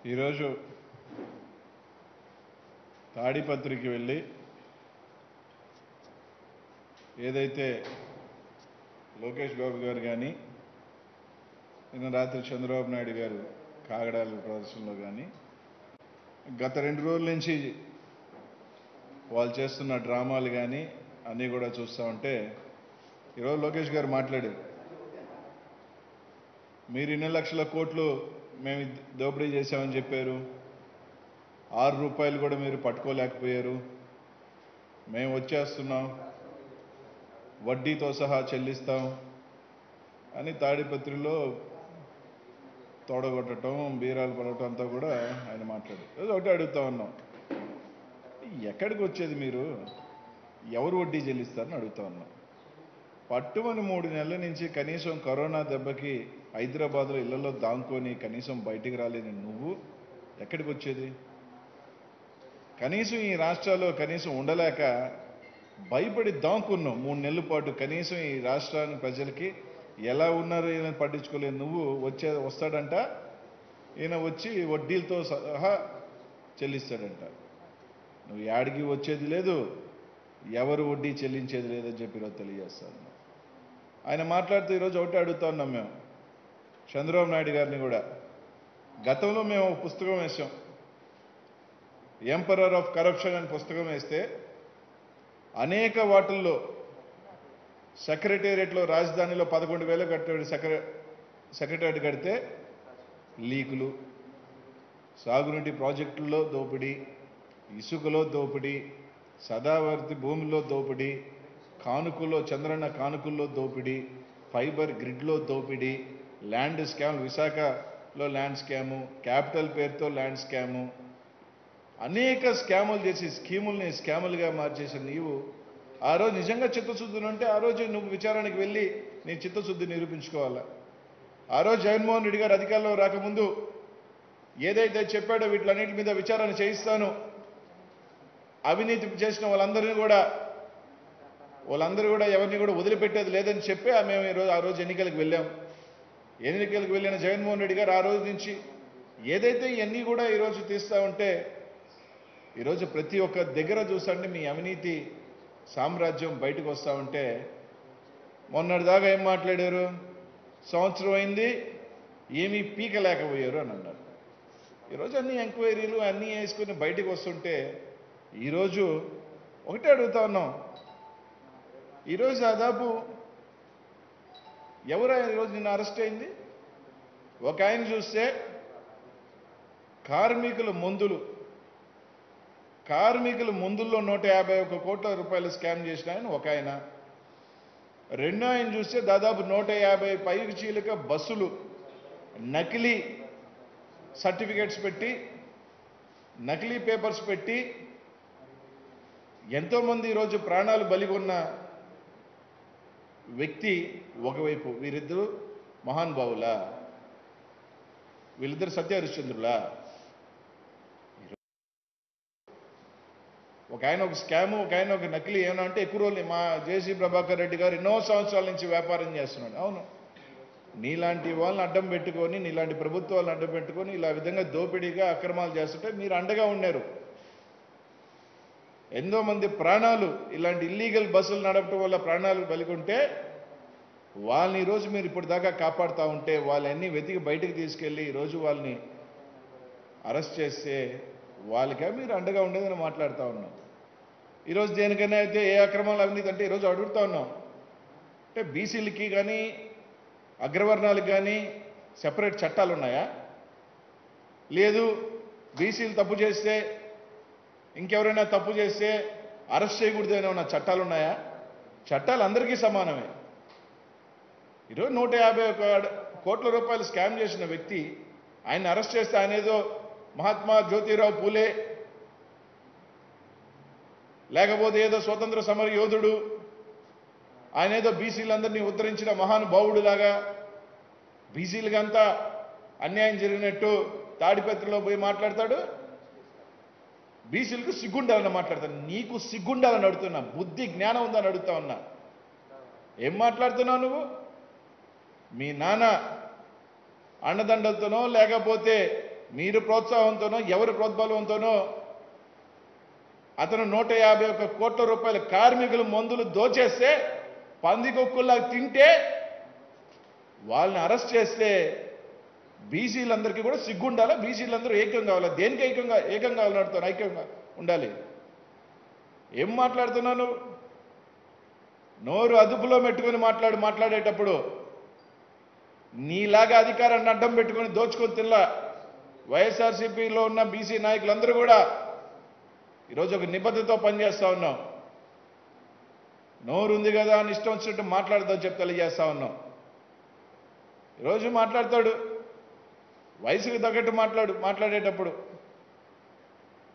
ఈరోజు తాడిపత్రికి వెళ్ళి ఏదైతే లోకేష్ బాబు గారు కానీ నిన్న రాత్రి చంద్రబాబు నాయుడు గారు కాగడాల ప్రదర్శనలో కానీ గత 2 రోజుల నుంచి వాళ్ళు చేస్తున్న డ్రామాలు కానీ అన్నీ కూడా చూస్తూ ఉంటే ఈరోజు లోకేష్ గారు మాట్లాడారు. మీరు 2 లక్షల కోట్లు మేము దోపిడీ చేశామని చెప్పారు. 6 రూపాయలు కూడా మీరు పట్టుకోలేకపోయారు. మేము వచ్చేస్తున్నాం, వడ్డీతో సహా చెల్లిస్తాం అని తాడిపత్రిలో తోడగొట్టడం, బీరాలు పడటం అంతా కూడా ఆయన మాట్లాడారు. ఒకటి అడుగుతా ఉన్నాం, ఎక్కడికి వచ్చేది మీరు? ఎవరు వడ్డీ చెల్లిస్తారని అడుగుతా ఉన్నాం. పట్టుమని 3 నెలల నుంచి కనీసం కరోనా దెబ్బకి హైదరాబాద్లో ఇళ్లలో దాంకొని కనీసం బయటికి రాలేని నువ్వు ఎక్కడికి వచ్చేది? కనీసం ఈ రాష్ట్రాల్లో కనీసం ఉండలేక భయపడి దాంకున్నావు 3 నెలల పాటు. కనీసం ఈ రాష్ట్రాన్ని ప్రజలకి ఎలా ఉన్నారు ఈయన పట్టించుకోలేదు. నువ్వు వస్తాడంట, ఈయన వచ్చి వడ్డీలతో సహా చెల్లిస్తాడంట. నువ్వు యాడికి వచ్చేది లేదు, ఎవరు వడ్డీ చెల్లించేది లేదని చెప్పి ఈరోజు తెలియజేస్తాను. ఆయన మాట్లాడుతూ ఈరోజు ఒకటి అడుగుతా ఉన్నాం మేము చంద్రబాబు నాయుడు గారిని కూడా. గతంలో మేము ఒక పుస్తకం వేసాం, ఎంపరర్ ఆఫ్ కరప్షన్ అని పుస్తకం వేస్తే అనేక వాటిల్లో సెక్రటేరియట్లో రాజధానిలో 11,000 కట్టాడు సెక్రటేరియట్ కడితే లీకులు, సాగునీటి ప్రాజెక్టుల్లో దోపిడీ, ఇసుకలో దోపిడీ, సదావర్తి భూమిలో దోపిడీ, కానుకల్లో చంద్రన్న కానుకల్లో దోపిడీ, ఫైబర్ గ్రిడ్లో దోపిడీ, ల్యాండ్ స్కామ్, విశాఖలో ల్యాండ్ స్కాము, క్యాపిటల్ పేరుతో ల్యాండ్ స్కాము, అనేక స్కాములు చేసి స్కీముల్ని స్కాములుగా మార్చేసిన నీవు ఆ రోజు నిజంగా చిత్తశుద్ధి ఉంటే ఆ రోజు నువ్వు విచారణకు వెళ్ళి నీ చిత్తశుద్ధి నిరూపించుకోవాలా. ఆ రోజు జగన్మోహన్ రెడ్డి గారు అధికారంలో రాకముందు ఏదైతే చెప్పాడో వీటిలన్నిటి మీద విచారణ చేయిస్తాను, అవినీతి చేసిన వాళ్ళందరూ కూడా ఎవరిని కూడా వదిలిపెట్టేది లేదని చెప్పి మేము ఆ రోజు ఎన్నికలకు వెళ్ళాం. ఎన్నికలకు వెళ్ళిన జగన్మోహన్ రెడ్డి గారు ఆ రోజు నుంచి ఏదైతే ఇవన్నీ కూడా ఈరోజు తీస్తూ ఉంటే ఈరోజు ప్రతి ఒక్క దగ్గర చూస్తుంటే మీ అవినీతి సామ్రాజ్యం బయటకు వస్తూ ఉంటే మొన్నటిదాకా ఏం మాట్లాడారు? సంవత్సరం అయింది ఏమీ పీకలేకపోయారు అని అన్నారు. ఈరోజు అన్ని ఎంక్వైరీలు అన్నీ వేసుకుని బయటకు వస్తుంటే ఈరోజు ఒకటే అడుగుతా ఉన్నాం, ఈరోజు దాదాపు ఎవరైనా ఈరోజు నిన్న అరెస్ట్ అయింది? ఒక ఆయన చూస్తే కార్మికుల మందుల్లో 151 కోట్ల రూపాయలు స్కామ్ చేసిన ఆయన ఒక ఆయన. రెండో ఆయన చూస్తే దాదాపు 150 పైకి చీలిక బస్సులు నకిలీ సర్టిఫికేట్స్ పెట్టి, నకిలీ పేపర్స్ పెట్టి ఎంతోమంది ఈరోజు ప్రాణాలు బలిగొన్న వ్యక్తి ఒకవైపు. వీరిద్దరూ మహానుభావులా? వీళ్ళిద్దరు సత్య హరిశ్చంద్రులా? ఒక ఆయన ఒక స్కాము, ఒక ఆయన ఒక నకిలీ. ఏమన్నా అంటే ఎక్కువ రోజులు మా జేసీ ప్రభాకర్ రెడ్డి గారు ఎన్నో సంవత్సరాల నుంచి వ్యాపారం చేస్తున్నాడు. అవును, నీలాంటి వాళ్ళని అడ్డం పెట్టుకొని, నీలాంటి ప్రభుత్వాలను అడ్డం పెట్టుకొని ఇలా విధంగా దోపిడీగా అక్రమాలు చేస్తుంటే మీరు అండగా ఉన్నారు. ఎంతో మంది ప్రాణాలు ఇలాంటి ఇల్లీగల్ బస్సులు నడపడం వల్ల ప్రాణాలు బలికొంటే వాళ్ళని ఈరోజు మీరు ఇప్పుడు దాకా కాపాడుతూ ఉంటే వాళ్ళన్నీ వెతికి బయటకు తీసుకెళ్ళి ఈరోజు వాళ్ళని అరెస్ట్ చేస్తే వాళ్ళకే మీరు అండగా ఉండేదని మాట్లాడుతూ ఉన్నాం. ఈరోజు దేనికైనా అయితే ఏ అక్రమాలు అవినీతి అంటే ఈరోజు అడుగుతా ఉన్నాం. అంటే బీసీలకి కానీ అగ్రవర్ణాలకు కానీ సెపరేట్ చట్టాలు ఉన్నాయా? లేదు. బీసీలు తప్పు చేస్తే, ఇంకెవరైనా తప్పు చేస్తే అరెస్ట్ చేయకూడదని ఉన్న చట్టాలు ఉన్నాయా? చట్టాలు అందరికీ సమానమే. ఈరోజు 151 కోట్ల రూపాయలు స్కామ్ చేసిన వ్యక్తి, ఆయన అరెస్ట్ చేస్తే ఆయన ఏదో మహాత్మా జ్యోతిరావు పూలే, లేకపోతే ఏదో స్వతంత్ర సమర యోధుడు, ఆయన ఏదో బీసీలందరినీ ఉద్ధరించిన మహానుభావుడు లాగా బీసీలకంతా అన్యాయం జరిగినట్టు తాడిపత్రిలో పోయి మాట్లాడతాడు. బీసీలకు సిగ్గుండాలని మాట్లాడతాను. నీకు సిగ్గుండాలని అడుగుతున్నా, బుద్ధి జ్ఞానం ఉందని అడుగుతా ఉన్నా. ఏం మాట్లాడుతున్నావు నువ్వు? మీ నాన్న అండదండలతోనో లేకపోతే మీరు ప్రోత్సాహంతోనో ఎవరి ప్రోద్బలంతోనో అతను 151 కోట్ల రూపాయల కార్మికుల మందులు దోచేస్తే పందికొక్కుల్లా తింటే వాళ్ళని అరెస్ట్ చేస్తే బీసీలందరికీ కూడా సిగ్గుండాలా? బీసీలందరూ ఏకం కావాలా? దేనికి ఏకం కావాలంటారు? ఐక్యంగా ఉండాలి. ఏం మాట్లాడుతున్నాను? నోరు అదుపులో పెట్టుకొని మాట్లాడేటప్పుడు నీలాగా అధికారాన్ని అడ్డం పెట్టుకొని దోచుకొని తిల్లా వైఎస్ఆర్సీపీలో ఉన్న బీసీ నాయకులందరూ కూడా ఈరోజు ఒక నిబద్ధతతో పనిచేస్తా ఉన్నాం. నోరు ఉంది కదా అని ఇష్టం వచ్చినట్టు మాట్లాడదాం చెప్పి తెలియజేస్తా ఉన్నాం. ఈరోజు మాట్లాడతాడు, వయసుకు తగ్గట్టు మాట్లాడేటప్పుడు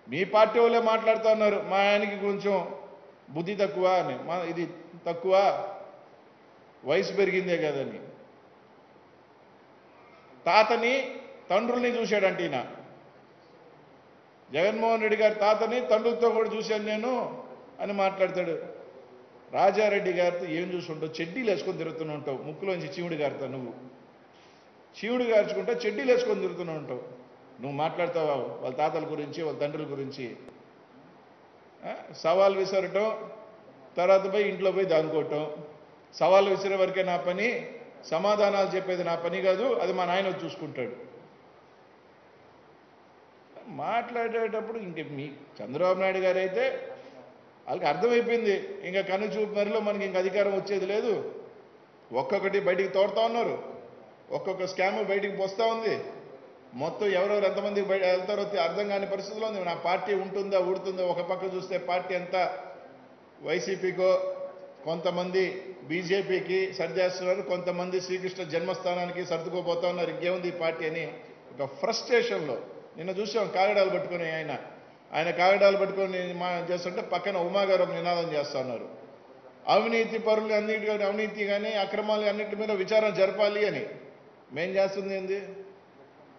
మీ పార్టీ వాళ్ళే మాట్లాడుతూ ఉన్నారు, మా ఆయనకి కొంచెం బుద్ధి తక్కువ అని, ఇది తక్కువ వయసు పెరిగిందే కదని. తాతని తండ్రుల్ని చూశాడంటే ఈయన జగన్మోహన్ రెడ్డి గారి తాతని తండ్రులతో కూడా చూశాను నేను అని మాట్లాడతాడు. రాజారెడ్డి గారితో ఏం చూసుకుంటావు? చెడ్డీలు వేసుకొని తిరుగుతూనే ఉంటావు. ముక్కులోంచి చీవుడు గారితో నువ్వు చీవుడు గార్చుకుంటా చెడ్డీలు వేసుకొని తిరుగుతూనే ఉంటావు. నువ్వు మాట్లాడతావా వాళ్ళ తాతల గురించి, వాళ్ళ తండ్రుల గురించి? సవాల్ విసరటం, తర్వాత పోయి ఇంట్లో పోయి దానుకోవటం. సవాల్ విసిరే వరకే నా పని, సమాధానాలు చెప్పేది నా పని కాదు, అది మా నాయన చూసుకుంటాడు. మాట్లాడేటప్పుడు ఇంక మీ చంద్రబాబు నాయుడు గారు అయితే వాళ్ళకి అర్థమైపోయింది, ఇంకా కనుచూపు మరిలో మనకి ఇంక అధికారం వచ్చేది లేదు. ఒక్కొక్కటి బయటికి తోడుతా ఉన్నారు, ఒక్కొక్క స్కామ్ బయటికి పోస్తూ ఉంది. మొత్తం ఎవరెవరు ఎంతమంది వెళ్తారో అర్థం కాని పరిస్థితిలో ఉంది. నా పార్టీ ఉంటుందా ఊడుతుందా? ఒక పక్క చూస్తే పార్టీ అంతా వైసీపీకో, కొంతమంది బీజేపీకి సర్దేస్తున్నారు, కొంతమంది శ్రీకృష్ణ జన్మస్థానానికి సర్దుకోపోతా ఉన్నారు. ఇంకేముంది ఈ పార్టీ అని ఒక ఫ్రస్ట్రేషన్లో నిన్న చూసాం. కాగడాలు పట్టుకొని ఆయన కాగడాలు పట్టుకొని చేస్తుంటే పక్కన ఉమా గారు ఒక నినాదం చేస్తా ఉన్నారు, అవినీతి పరులు అవినీతి కానీ అక్రమాలు అన్నింటి మీద విచారణ జరపాలి అని. మేం చేస్తుంది ఏంది?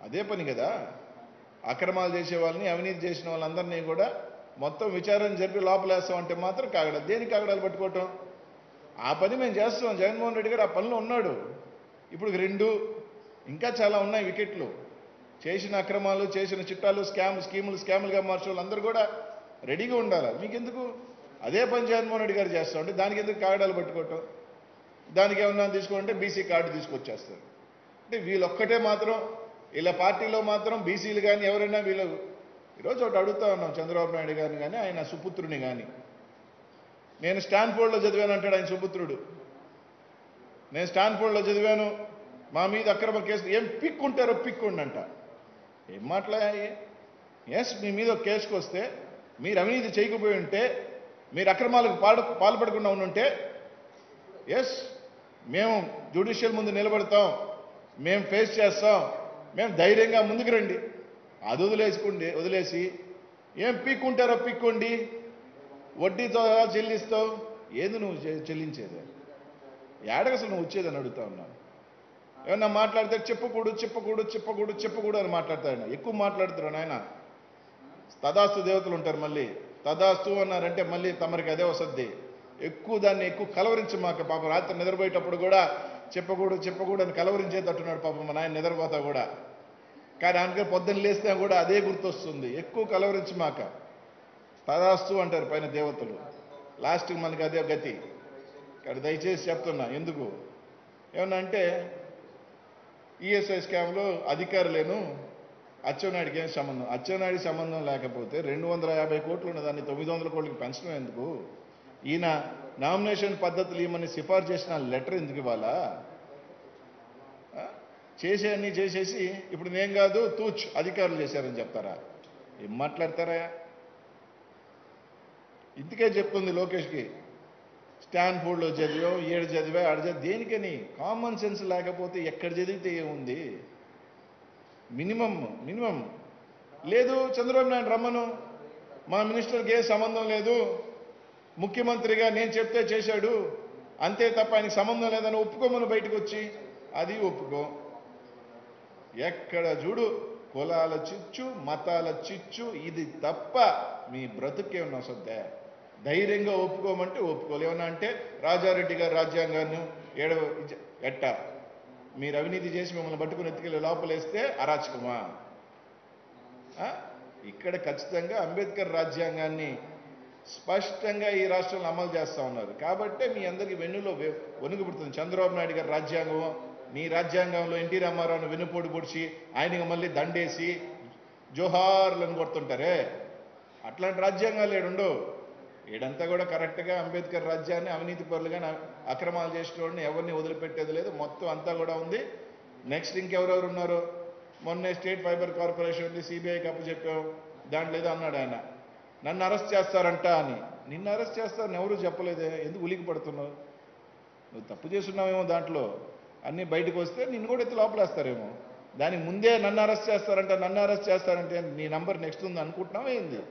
అదే పని కదా. అక్రమాలు చేసే వాళ్ళని, అవినీతి చేసిన వాళ్ళందరినీ కూడా మొత్తం విచారణ జరిపి లోపలేస్తామంటే మాత్రం కాగడాలు. దేనికి కాగడాలు పట్టుకోవటం? ఆ పని మేము చేస్తున్నాం. జగన్మోహన్ రెడ్డి గారు ఆ పనిలో ఉన్నాడు. ఇప్పుడు 2 ఇంకా చాలా ఉన్నాయి వికెట్లు. చేసిన అక్రమాలు, చేసిన చిట్టాలు, స్కాములుగా మార్చే వాళ్ళందరూ కూడా రెడీగా ఉండాలి. మీకెందుకు? అదే పని జగన్మోహన్ రెడ్డి గారు చేస్తూ ఉంటే దానికి ఎందుకు కాగడాలు పట్టుకోవటం? దానికి ఏమన్నా తీసుకోవాలంటే బీసీ కార్డు తీసుకొచ్చేస్తారు. అంటే వీళ్ళొక్కటే మాత్రం, వీళ్ళ పార్టీలో మాత్రం బీసీలు కానీ ఎవరైనా వీళ్ళు. ఈరోజు ఒకటి అడుగుతా ఉన్నాం చంద్రబాబు నాయుడు గారిని కానీ ఆయన సుపుత్రుని కానీ. నేను స్టాన్ఫోర్డ్లో చదివాను అంటాడు ఆయన సుపుత్రుడు. నేను స్టాన్ఫోర్డ్లో చదివాను, మా మీద అక్రమ కేసు. ఏం పిక్కుంటారో పిక్కుండి అంట. ఏం మాట్లాడాయి? ఎస్, మీ మీద ఒక కేసుకు వస్తే మీరు అవినీతి చేయకపోయి ఉంటే, మీరు అక్రమాలకు పాల్పడకుండా ఉంటే ఎస్ మేము జ్యుడిషియల్ ముందు నిలబడతాం, మేము ఫేస్ చేస్తాం, మేము ధైర్యంగా ముందుకు రండి. అది వదిలేసి ఏం పీక్కుంటారో పీక్కోండి, వడ్డీతో చెల్లిస్తావు. ఏది నువ్వు చెల్లించేది? ఏడకి అసలు నువ్వు వచ్చేదని అడుగుతా ఉన్నాను. ఏమన్నా మాట్లాడితే చెప్పకూడదు అని మాట్లాడతాడు. ఎక్కువ మాట్లాడుతున్నాడు ఆయన. తదాస్తు దేవతలు ఉంటారు, మళ్ళీ తదాస్తు అన్నారంటే మళ్ళీ తమరికి అదే వసద్ది. దాన్ని ఎక్కువ కలవరించి మాకు. పాపం రాత్రి నిద్రపోయేటప్పుడు కూడా చెప్పకూడదు అని కలవరించేటట్టున్నాడు పాపం మా నాయన నిద్రపోతా కూడా. కానీ ఆయనకి పొద్దున్న లేస్తే కూడా అదే గుర్తొస్తుంది. ఎక్కువ కలవరించి మాక. తదాస్తు అంటారు పైన దేవతలు, లాస్ట్కి మనకి అదే గతి. ఇక్కడ దయచేసి చెప్తున్నా ఎందుకు ఏమన్నా అంటే, ఈఎస్ఐ స్కామ్లో అధికారులేను అచ్చెన్నాయుడికి ఏం సంబంధం? అచ్చెన్నాయుడికి సంబంధం లేకపోతే 250 కోట్లు ఉన్నదాన్ని 900 కోట్లకి పెంచడం ఎందుకు? ఈయన నామినేషన్ పద్ధతులు ఇవ్వమని సిఫార్సు చేసిన లెటర్ ఎందుకు ఇవ్వాలా? చేసేయన్నీ చేసేసి ఇప్పుడు నేను కాదు తూచ్ అధికారులు చేశారని చెప్తారా? ఏం మాట్లాడతారా? ఇందుకే చెప్తుంది లోకేష్కి, స్టాన్ఫోర్డ్లో చదివాం, 7 చదివా, 6 చదివా. దేనికని? కామన్ సెన్స్ లేకపోతే ఎక్కడ చదివితే ఏముంది? మినిమం లేదు. చంద్రబాబు నాయుడు రమ్మను, మా మినిస్టర్కి ఏ సంబంధం లేదు, ముఖ్యమంత్రిగా నేను చెప్తే చేశాడు అంతే తప్ప ఆయనకి సంబంధం లేదని ఒప్పుకోమని బయటకు వచ్చి, అది ఒప్పుకో. ఎక్కడ చూడు కులాల చిచ్చు, మతాల చిచ్చు, ఇది తప్ప మీ బ్రతుకే ఉన్న వస్తుందే. ధైర్యంగా ఒప్పుకోమంటే ఒప్పుకోలు. ఏమన్నా అంటే రాజారెడ్డి గారు రాజ్యాంగాన్ని ఎట్ట మీరు అవినీతి చేసి మిమ్మల్ని పట్టుకుని ఎత్తుకెళ్ళి లోపలేస్తే అరాచకమా? ఆ? ఇక్కడ ఖచ్చితంగా అంబేద్కర్ రాజ్యాంగాన్ని స్పష్టంగా ఈ రాష్ట్రంలో అమలు చేస్తా ఉన్నారు కాబట్టే మీ అందరికీ వెన్నులో వణుకు పుడుతుంది. చంద్రబాబు నాయుడు గారి రాజ్యాంగం, నీ రాజ్యాంగంలో ఎన్టీ రామారావుని వెన్నుపోటు పొడిచి ఆయనకి మళ్ళీ దండేసి జోహార్లను కొడుతుంటారే, అట్లాంటి రాజ్యాంగాలు ఏడుండవు. ఈడంతా కూడా కరెక్ట్గా అంబేద్కర్ రాజ్యాన్ని అవినీతి పరులుగా అక్రమాలు చేసిన వాడిని ఎవరిని వదిలిపెట్టేది లేదు, మొత్తం అంతా కూడా ఉంది. నెక్స్ట్ ఇంకెవరెవరు ఉన్నారు? మొన్నే స్టేట్ ఫైబర్ కార్పొరేషన్ ఉంది, సిబిఐకి అప్పచెప్పాం, దాంట్లో ఏదో అన్నాడు ఆయన, నన్ను అరెస్ట్ చేస్తారంట అని. నిన్ను అరెస్ట్ చేస్తారని ఎవరూ చెప్పలేదే, ఎందుకు ఉలికి పడుతున్నావు? నువ్వు తప్పు చేస్తున్నావేమో, దాంట్లో అన్నీ బయటకు వస్తే నిన్ను కూడా ఎత్తి లోపలేస్తారేమో. దానికి ముందే నన్ను అరెస్ట్ చేస్తారంటే నీ నంబర్ నెక్స్ట్ ఉంది అనుకుంటున్నావా ఏంది?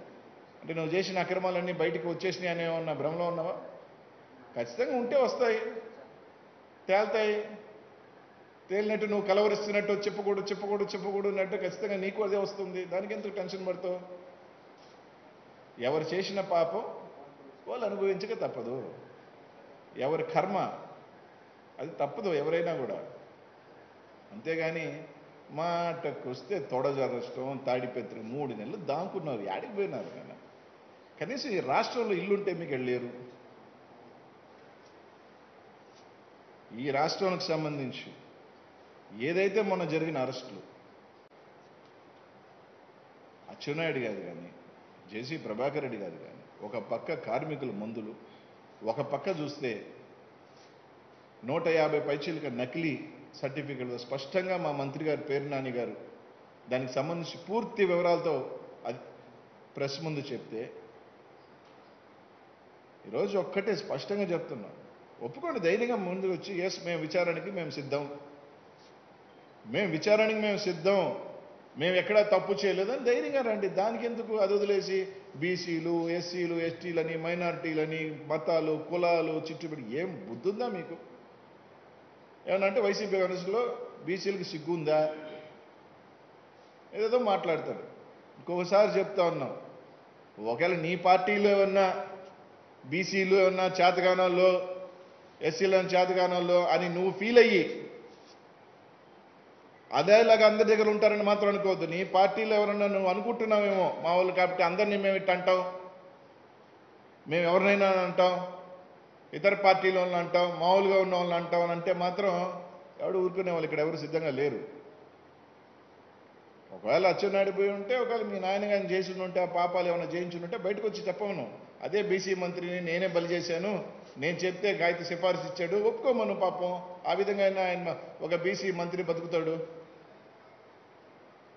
అంటే నువ్వు చేసిన అక్రమాలన్నీ బయటకు వచ్చేసినాయి అనే ఉన్న భ్రమలో ఉన్నావా? ఖచ్చితంగా ఉంటే వస్తాయి, తేల్తాయి. తేలినట్టు నువ్వు కలవరిస్తున్నట్టు చెప్పకూడదు అన్నట్టు ఖచ్చితంగా నీకు అదే వస్తుంది. దానికి ఎందుకు టెన్షన్ పడతావు? ఎవరు చేసిన పాపం వాళ్ళు అనుభవించక తప్పదు, ఎవరి కర్మ అది తప్పదు ఎవరైనా కూడా. అంతేగాని మాటకు వస్తే తొడజరష్టం, తాడిపెత్తులు 3 నెలలు దాంకున్నారు, యాడికి పోయినారు ఆయన? కనీసం ఈ రాష్ట్రంలో ఇల్లుంటే మీకు వెళ్ళలేరు. ఈ రాష్ట్రానికి సంబంధించి ఏదైతే మొన్న జరిగిన అరెస్టులు, అచ్చెన్నాయుడు గారు కానీ, జేసీ ప్రభాకర్ రెడ్డి గారు కానీ, ఒక పక్క కార్మికుల మందులు, ఒక పక్క చూస్తే 150 పైచీలక నకిలీ సర్టిఫికెట్లు స్పష్టంగా మా మంత్రి గారు పేరు నాని గారు దానికి సంబంధించి పూర్తి వివరాలతో అది ప్రెస్ ముందు చెప్తే, ఈరోజు ఒక్కటే స్పష్టంగా చెప్తున్నాం, ఒప్పుకోండి, ధైర్యంగా ముందుకు వచ్చి ఎస్ మేము విచారణకి మేము సిద్ధం, మేము ఎక్కడా తప్పు చేయలేదని ధైర్యంగా రండి. దానికి ఎందుకు అది వదిలేసి బీసీలు, ఎస్సీలు, ఎస్టీలని, మైనారిటీలని, మతాలు, కులాలు చిట్టుబడి ఏం బుద్ధుందా మీకు? ఏమనంటే వైసీపీ గవర్నెన్స్లో బీసీలకు సిగ్గుందా? ఏదేదో మాట్లాడతాడు. ఇంకొకసారి చెప్తా ఉన్నాం, ఒకవేళ నీ పార్టీలో ఉన్న బీసీలు ఉన్న చేతగానాల్లో, ఎస్సీలో చేతగానాల్లో అని నువ్వు ఫీల్ అయ్యి అదేలాగా అందరి దగ్గర ఉంటారని మాత్రం అనుకోవద్దు. నీ పార్టీలో ఎవరన్నా నువ్వు అనుకుంటున్నావేమో మా వాళ్ళు కాబట్టి అందరినీ మేము ఇట్ట అంటాం, మేము ఎవరినైనా అంటాం, ఇతర పార్టీల వాళ్ళని అంటాం, మామూలుగా ఉన్న వాళ్ళని అంటాం అని అంటే మాత్రం ఎవడు ఊరుకునే వాళ్ళు ఇక్కడ ఎవరు సిద్ధంగా లేరు. ఒకవేళ అచ్చెన్నాయుడు పోయి ఉంటే, ఒకవేళ మీ నాయన కానీ చేసి ఉంటే, ఆ పాపాలు ఏమైనా చేయించుంటే బయటకు వచ్చి చెప్పమను, అదే బీసీ మంత్రిని నేనే బలి చేశాను, నేను చెప్తే గాయత్రి సిఫారసు ఇచ్చాడు, ఒప్పుకోమను. పాపం ఆ విధంగా ఆయన ఒక బీసీ మంత్రి బతుకుతాడు.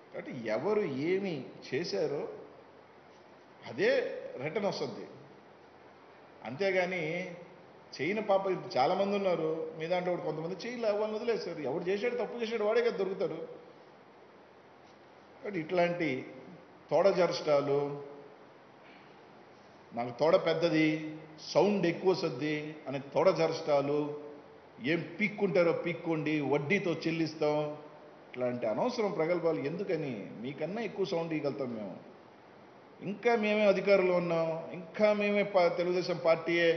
కాబట్టి ఎవరు ఏమి చేశారో అదే రిటర్న్ వస్తుంది. అంతేగాని చేయని పాప చాలామంది ఉన్నారు మీ దాంట్లో, కొంతమంది చేయలే, వాళ్ళని వదిలేశారు. ఎవడు చేశాడు, తప్పు చేశాడు, వాడే కదా దొరుకుతాడు. కాబట్టి ఇట్లాంటి తోడజరష్టాలు, నాకు తోడ పెద్దది, సౌండ్ ఎక్కువ వస్తుంది అనే తోడజరష్టాలు, ఏం పీక్కుంటారో పీక్కోండి, వడ్డీతో చెల్లిస్తాం, ఇట్లాంటి అనవసరం ప్రగల్భాలు ఎందుకని? మీకన్నా ఎక్కువ సౌండ్ ఇవ్వగలుగుతాం మేము. ఇంకా మేమే అధికారంలో ఉన్నాం, ఇంకా మేమే తెలుగుదేశం పార్టీయే,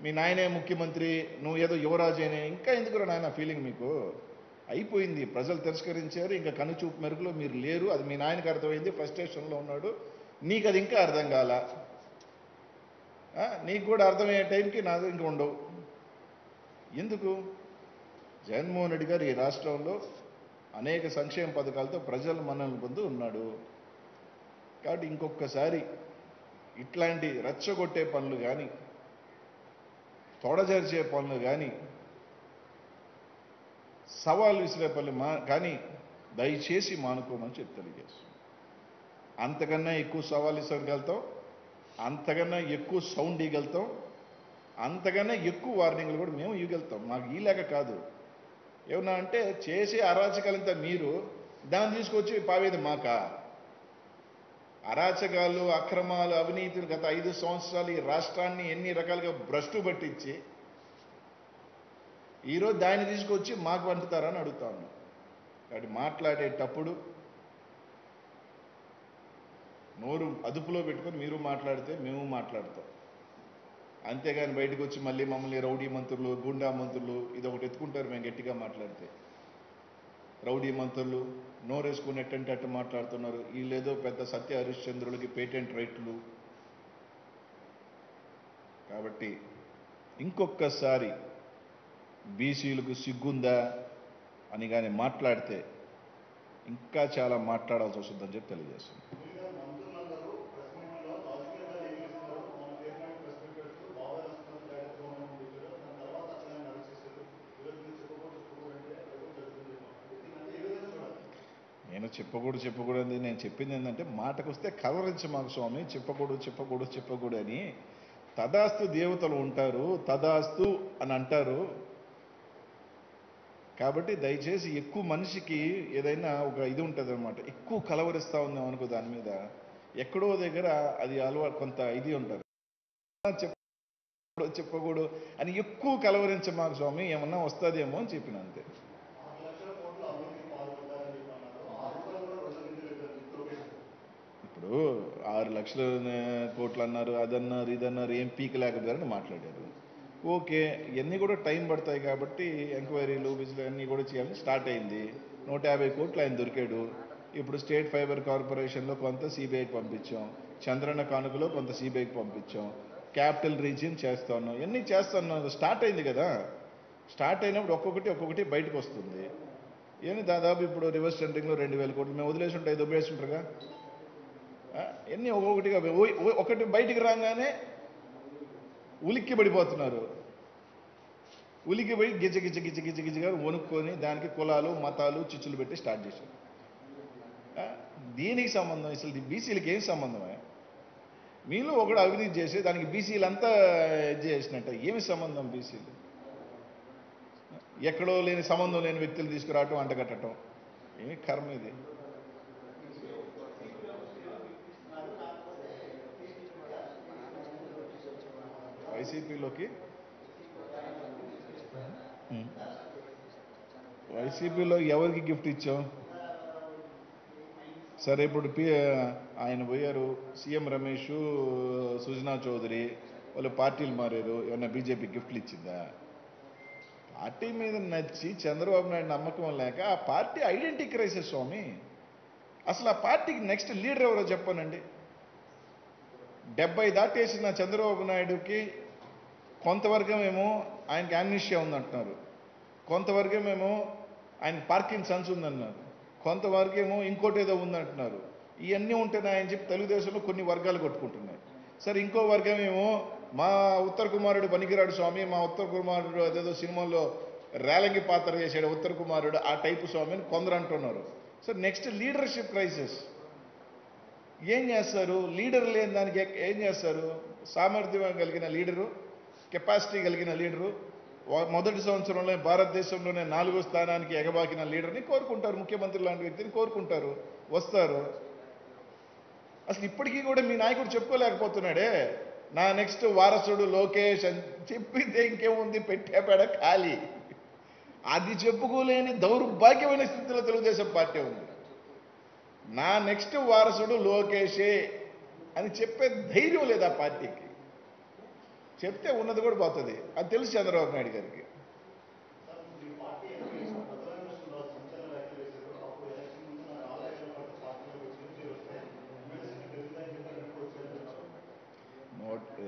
మీ నాయనే ముఖ్యమంత్రి, నువ్వు ఏదో యువరాజేనే, ఇంకా ఎందుకు నాయన ఫీలింగ్ మీకు? అయిపోయింది, ప్రజలు తిరస్కరించారు, ఇంకా కనుచూపు మెరుగులో మీరు లేరు. అది మీ నాయనకి అర్థమైంది, ఫ్రస్ట్రేషన్లో ఉన్నాడు. నీకు అది ఇంకా అర్థం కాల, నీకు కూడా అర్థమయ్యే టైంకి నాకు ఇంకా ఉండవు. ఎందుకు? జగన్మోహన్ రెడ్డి గారు ఈ రాష్ట్రంలో అనేక సంక్షేమ పథకాలతో ప్రజల మన్ననలు పొందు ఉన్నాడు. కాబట్టి ఇంకొకసారి ఇట్లాంటి రెచ్చగొట్టే పనులు కానీ, తొడజరిచే పనులు కానీ, సవాల్ విసిరే పనులు కానీ దయచేసి మానుకోమని చెప్పి తెలియజేస్తాం. అంతకన్నా ఎక్కువ సవాల్ ఇవ్వగలుగుతాం, అంతకన్నా ఎక్కువ సౌండ్ ఇవ్వగలుగుతాం, అంతకన్నా ఎక్కువ వార్నింగ్లు కూడా మేము ఇవ్వగలుగుతాం. మాకు ఈ లేక కాదు. ఏమన్నా అంటే చేసే అరాచకాలంతా మీరు, దాన్ని తీసుకొచ్చి పావేది మాక. అరాచకాలు, అక్రమాలు, అవినీతిని గత 5 సంవత్సరాలు ఈ రాష్ట్రాన్ని ఎన్ని రకాలుగా భ్రష్టు పట్టించి ఈరోజు దాన్ని తీసుకొచ్చి మాకు వంటుతారని అడుగుతాను. కాబట్టి మాట్లాడేటప్పుడు నోరు అదుపులో పెట్టుకొని మీరు మాట్లాడితే మేము మాట్లాడతాం. అంతేగాని బయటకు వచ్చి మళ్ళీ మమ్మల్ని రౌడీ మంత్రులు, గుండా మంత్రులు ఇది ఒకటి ఎత్తుకుంటారు మేము గట్టిగా మాట్లాడితే. రౌడీ మంత్రులు, నోరేసుకుని ఎట్టంటే అట్టు మాట్లాడుతున్నారు. వీళ్ళేదో పెద్ద సత్య హరిశ్చంద్రులకి పేటెంట్ రైట్లు. కాబట్టి ఇంకొకసారి బీసీలకు సిగ్గుందా అని కానీ మాట్లాడితే ఇంకా చాలా మాట్లాడాల్సి వస్తుందని చెప్పి తెలియజేస్తుంది. నేను చెప్పకూడదు నేను చెప్పింది ఏంటంటే మాటకు వస్తే కలవరించి మాకు స్వామి చెప్పకూడదు అని. తదాస్తు దేవతలు ఉంటారు, తదాస్తు అని అంటారు. కాబట్టి దయచేసి ఎక్కువ మనిషికి ఏదైనా ఒక ఇది ఉంటుంది అనమాట, ఎక్కువ కలవరిస్తూ ఉందాం అనుకో దాని మీద ఎక్కడో దగ్గర అది కొంత ఇది ఉంటుంది. చెప్పకూడదు అని ఎక్కువ కలవరించ మాకు స్వామి, ఏమన్నా వస్తుందేమో అని చెప్పిన అంతే. ఇప్పుడు 6 లక్షల కోట్లు అన్నారు, అదన్నారు ఇదన్నారు, ఏం పీక్ లేకపోయారని మాట్లాడారు. ఓకే, ఇవన్నీ కూడా టైం పడతాయి కాబట్టి ఎంక్వైరీలు విజిల్ అన్నీ కూడా చేయాలని స్టార్ట్ అయింది. 150 కోట్లు ఆయన దొరికాడు. ఇప్పుడు స్టేట్ ఫైబర్ కార్పొరేషన్లో కొంత సిబిఐకి పంపించాం, చంద్రన్న కానుకలో కొంత సిబిఐకి పంపించాం, క్యాపిటల్ రీజియన్ చేస్తా ఉన్నాం, ఇవన్నీ చేస్తున్నాం. స్టార్ట్ అయింది కదా, స్టార్ట్ అయినప్పుడు ఒక్కొక్కటి బయటకు వస్తుంది. ఏమి దాదాపు ఇప్పుడు రివర్స్ టెండరింగ్లో 2000 కోట్లు మేము వదిలేసి ఉంటాయి, దొబ్బేసి ఉంటారుగా. ఎన్ని ఒక్కొక్కటిగా ఒకటి బయటికి రాగానే ఉలిక్కి పడిపోతున్నారు. ఉలిక్కిపోయి గిజగిజగా వణుక్కొని దానికి కులాలు మతాలు చిచ్చులు పెట్టి స్టార్ట్ చేశారు. దీనికి సంబంధం అసలు బీసీలకి ఏం సంబంధమే? మీలో ఒకడు అవినీతి చేసి దానికి బీసీలంతా ఇది చేసినట్ట ఏమి సంబంధం? బీసీలు ఎక్కడో లేని సంబంధం లేని వ్యక్తులు తీసుకురావటం, అంటగట్టడం, ఏమి కర్మ ఇది? వైసీపీలో ఎవరికి గిఫ్ట్ ఇచ్చాం? సరే, ఇప్పుడు ఆయన పోయారు, సీఎం రమేష్, సుజనా చౌదరి వాళ్ళు పార్టీలు మారారు, ఏమన్నా బీజేపీ గిఫ్ట్లు ఇచ్చిందా? పార్టీ మీద నచ్చి చంద్రబాబు నాయుడు నమ్మకం లేక ఆ పార్టీ ఐడెంటిటీ క్రైసిస్ స్వామి. అసలు ఆ పార్టీకి నెక్స్ట్ లీడర్ ఎవరో చెప్పానండి. 70 దాటేసిన చంద్రబాబు నాయుడుకి కొంతవరకేమో ఆయనకి అమ్నిషియా ఉందంటున్నారు, కొంతవరకేమో ఆయన పార్కిన్సన్స్ ఉందన్నారు, కొంతవరకేమో ఇంకోటి ఏదో ఉందంటున్నారు. ఇవన్నీ ఉంటేనే ఆయన చెప్పి తెలుగుదేశంలో కొన్ని వర్గాలు కొట్టుకుంటున్నాయి. సరే, ఇంకో వర్గమేమో మా ఉత్తర కుమారుడు పనికిరాడు స్వామి, మా ఉత్తర కుమారుడు అదేదో సినిమాలో రేలంగి పాత్ర చేశాడు ఉత్తర కుమారుడు, ఆ టైపు స్వామి అని కొందరు అంటున్నారు. So next leadership crisis. ఏం చేస్తారు? లీడర్ లేని దానికి ఏం చేస్తారు? సామర్థ్యం కలిగిన లీడరు, కెపాసిటీ కలిగిన లీడరు, మొదటి సంవత్సరంలో భారతదేశంలోనే 4వ స్థానానికి ఎగబాకిన లీడర్ని కోరుకుంటారు. ముఖ్యమంత్రి లాంటి వ్యక్తిని కోరుకుంటారు, వస్తారు. అసలు ఇప్పటికీ కూడా మీ నాయకుడు చెప్పుకోలేకపోతున్నాడే, నా నెక్స్ట్ వారసుడు లోకేష్ అని చెప్పితే ఇంకేముంది, పెట్టేపేడ ఖాళీ. అది చెప్పుకోలేని దౌర్భాగ్యమైన స్థితిలో తెలుగుదేశం పార్టీ ఉంది. నా నెక్స్ట్ వారసుడు లోకేషే అని చెప్పే ధైర్యం లేదు ఆ పార్టీకి. చెప్తే ఉన్నది కూడా పోతుంది, అది తెలుసు చంద్రబాబు నాయుడు గారికి.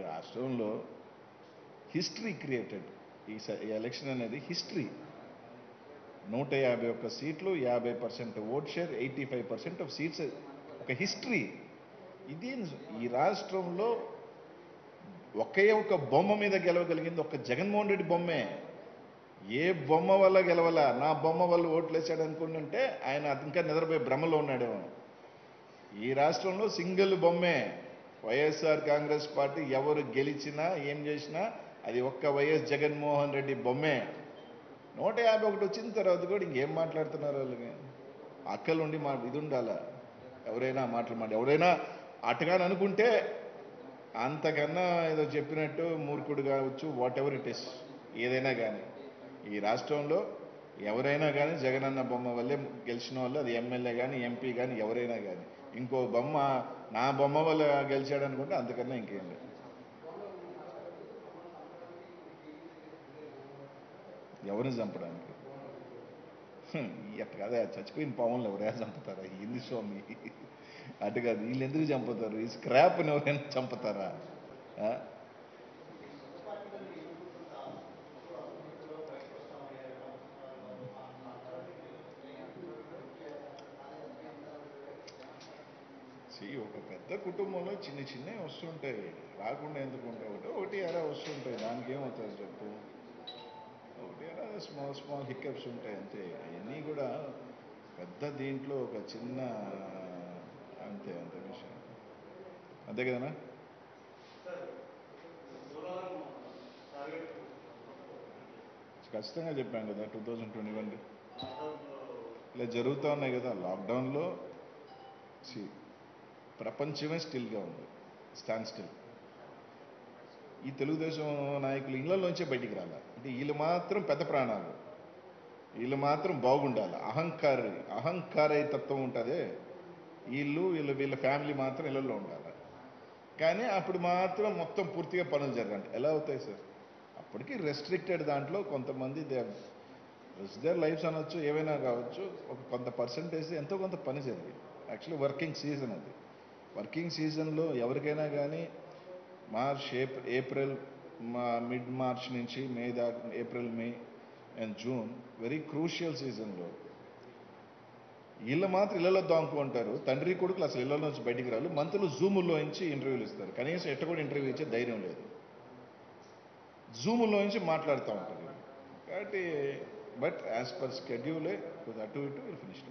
రాష్ట్రంలో హిస్టరీ క్రియేటెడ్ ఈ ఎలక్షన్ అనేది హిస్టరీ. 151 సీట్లు, 50% ఓట్ షేర్, 85% ఆఫ్ సీట్స్, ఒక హిస్టరీ ఇది. ఈ రాష్ట్రంలో ఒకే ఒక బొమ్మ మీద గెలవగలిగింది ఒక జగన్మోహన్ రెడ్డి బొమ్మే. ఏ బొమ్మ వల్ల గెలవాలా? నా బొమ్మ వల్ల ఓట్లు వేసాడు అనుకుంటుంటే ఆయన ఇంకా నిద్రపోయే భ్రమలో ఉన్నాడేమో. ఈ రాష్ట్రంలో సింగిల్ బొమ్మే వైఎస్ఆర్ కాంగ్రెస్ పార్టీ. ఎవరు గెలిచినా ఏం చేసినా అది ఒక్క వైఎస్ జగన్మోహన్ రెడ్డి బొమ్మే. 151 వచ్చిన తర్వాత కూడా ఇంకేం మాట్లాడుతున్నారు వాళ్ళకి? అక్కలుండి ఇది ఉండాలా? ఎవరైనా ఎవరైనా అటుగాని అనుకుంటే అంతకన్నా ఏదో చెప్పినట్టు మూర్ఖుడు కావచ్చు, వాట్ ఎవర్ ఇట్ ఇస్, ఏదైనా కానీ ఈ రాష్ట్రంలో ఎవరైనా కానీ జగనన్న బొమ్మ వల్లే గెలిచిన వాళ్ళు, అది ఎమ్మెల్యే కానీ ఎంపీ కానీ ఎవరైనా కానీ. ఇంకో బొమ్మ నా బొమ్మ వల్ల గెలిచాడు అనుకుంటే అంతకన్నా ఇంకేం లేదు. ఎవరిని చంపడానికి? ఎట్ట కదా చచ్చిపోయిన పాములను ఎవరైనా చంపుతారా ఏంది స్వామి అటు కాదు వీళ్ళు ఎందుకు చంపుతారు ఈ స్క్రాప్ని ఎవరైనా చంపుతారా ఆ? ఒక పెద్ద కుటుంబంలో చిన్న చిన్నవి వస్తుంటాయి రాకుండా ఎందుకు ఉంటాయి ఒకటి అలా వస్తుంటాయి దానికి ఏమవుతుంది చెప్పు ఒకటి అలా స్మాల్ స్మాల్ హిక్కప్స్ ఉంటాయి అంతే అవన్నీ కూడా పెద్ద దీంట్లో ఒక చిన్న అంతే అంతే విషయం అంతే కదనా ఖచ్చితంగా చెప్పాను కదా 2021 ఇలా జరుగుతూ ఉన్నాయి కదా లాక్డౌన్లో ప్రపంచమే స్టిల్గా ఉంది స్టాండ్ స్టిల్ ఈ తెలుగుదేశం నాయకులు ఇళ్లలోంచే బయటికి రాలి అంటే వీళ్ళు మాత్రం పెద్ద ప్రాణాలు వీళ్ళు మాత్రం బాగుండాలి అహంకార తత్వం ఉంటుంది వీళ్ళ ఫ్యామిలీ మాత్రం ఇళ్లలో ఉండాలి కానీ అప్పుడు మాత్రం మొత్తం పూర్తిగా పనులు జరగండి ఎలా అవుతాయి సార్ అప్పటికి రెస్ట్రిక్టెడ్ దాంట్లో కొంతమంది దేర్ లైఫ్స్ అనొచ్చు ఏవైనా కావచ్చు ఒక కొంత పర్సంటేజ్ ఎంతో కొంత పని జరిగింది యాక్చువల్లీ వర్కింగ్ సీజన్ అది వర్కింగ్ సీజన్లో ఎవరికైనా కానీ ఏప్రిల్ మిడ్ మార్చ్ నుంచి మే దాకా April May and June very crucial సీజన్లో వీళ్ళు మాత్రం ఇళ్లలో దాంకుంటారు తండ్రి కొడుకులు అసలు ఇళ్లలో నుంచి బయటికి రాలు మంత్రులు జూముల్లో నుంచి ఇంటర్వ్యూలు ఇస్తారు కనీసం ఎట్ట కూడా ఇంటర్వ్యూ ఇచ్చే ధైర్యం లేదు జూముల్లో నుంచి మాట్లాడుతూ ఉంటారు కాబట్టి బట్ యాజ్ పర్ షెడ్యూలే అటు ఇటు ఫినిష్